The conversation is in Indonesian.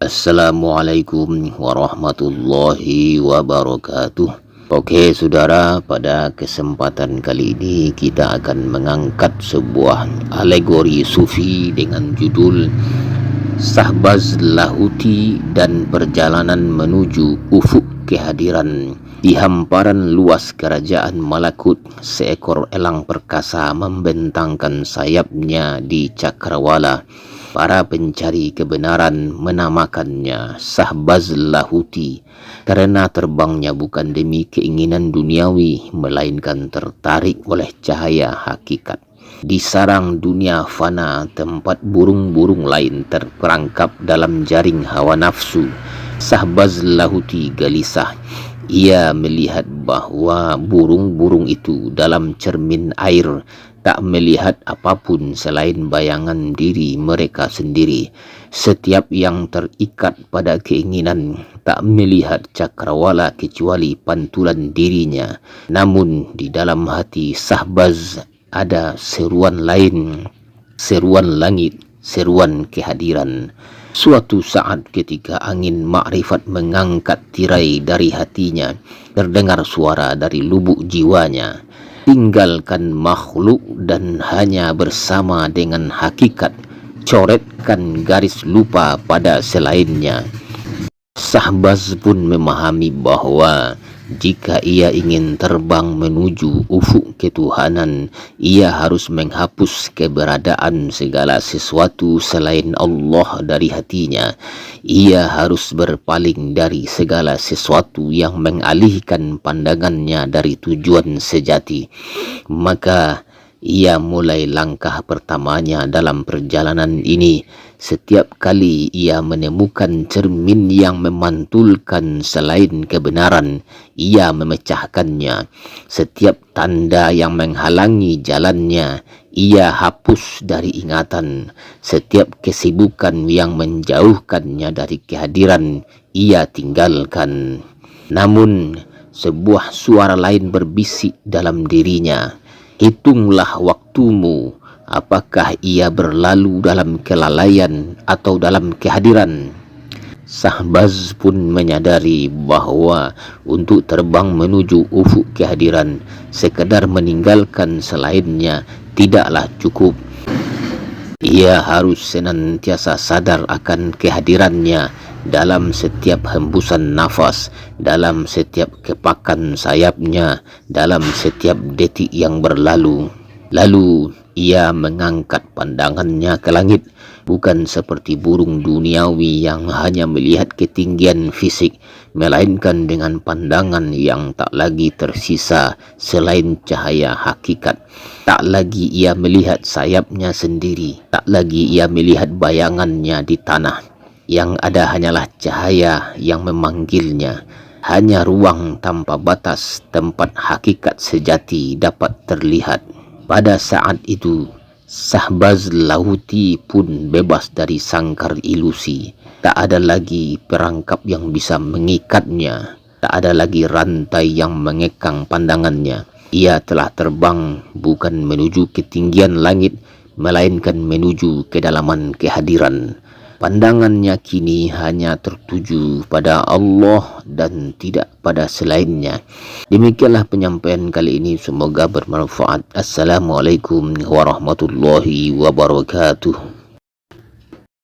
Assalamualaikum warahmatullahi wabarakatuh. Oke saudara, pada kesempatan kali ini kita akan mengangkat sebuah alegori sufi dengan judul Shahbaz Lahuti dan Perjalanan Menuju Ufuk Kehadiran. Di hamparan luas kerajaan malakut, seekor elang perkasa membentangkan sayapnya di cakrawala. Para pencari kebenaran menamakannya Shahbaz Lahuti karena terbangnya bukan demi keinginan duniawi, melainkan tertarik oleh cahaya hakikat. Di sarang dunia fana, tempat burung-burung lain terperangkap dalam jaring hawa nafsu, Shahbaz Lahuti gelisah. Ia melihat bahwa burung-burung itu dalam cermin air tak melihat apapun selain bayangan diri mereka sendiri. Setiap yang terikat pada keinginan tak melihat cakrawala kecuali pantulan dirinya. Namun di dalam hati Shahbaz ada seruan lain, seruan langit, seruan kehadiran. Suatu saat ketika angin makrifat mengangkat tirai dari hatinya, terdengar suara dari lubuk jiwanya, tinggalkan makhluk dan hanya bersama dengan hakikat, coretkan garis lupa pada selainnya. Shahbaz pun memahami bahwa jika ia ingin terbang menuju ufuk ketuhanan, ia harus menghapus keberadaan segala sesuatu selain Allah dari hatinya. Ia harus berpaling dari segala sesuatu yang mengalihkan pandangannya dari tujuan sejati. Maka ia mulai langkah pertamanya dalam perjalanan ini. Setiap kali ia menemukan cermin yang memantulkan selain kebenaran, ia memecahkannya. Setiap tanda yang menghalangi jalannya, ia hapus dari ingatan. Setiap kesibukan yang menjauhkannya dari kehadiran, ia tinggalkan. Namun, sebuah suara lain berbisik dalam dirinya, hitunglah waktumu. Apakah ia berlalu dalam kelalaian atau dalam kehadiran? Shahbaz pun menyadari bahwa untuk terbang menuju ufuk kehadiran, sekedar meninggalkan selainnya tidaklah cukup. Ia harus senantiasa sadar akan kehadirannya dalam setiap hembusan nafas, dalam setiap kepakan sayapnya, dalam setiap detik yang berlalu. Lalu ia mengangkat pandangannya ke langit, bukan seperti burung duniawi yang hanya melihat ketinggian fisik, melainkan dengan pandangan yang tak lagi tersisa selain cahaya hakikat. Tak lagi ia melihat sayapnya sendiri, tak lagi ia melihat bayangannya di tanah. Yang ada hanyalah cahaya yang memanggilnya, hanya ruang tanpa batas tempat hakikat sejati dapat terlihat. Pada saat itu, Shahbaz Lahuti pun bebas dari sangkar ilusi. Tak ada lagi perangkap yang bisa mengikatnya. Tak ada lagi rantai yang mengekang pandangannya. Ia telah terbang bukan menuju ketinggian langit, melainkan menuju kedalaman kehadiran. Pandangannya kini hanya tertuju pada Allah dan tidak pada selainnya. Demikianlah penyampaian kali ini, semoga bermanfaat. Assalamualaikum warahmatullahi wabarakatuh.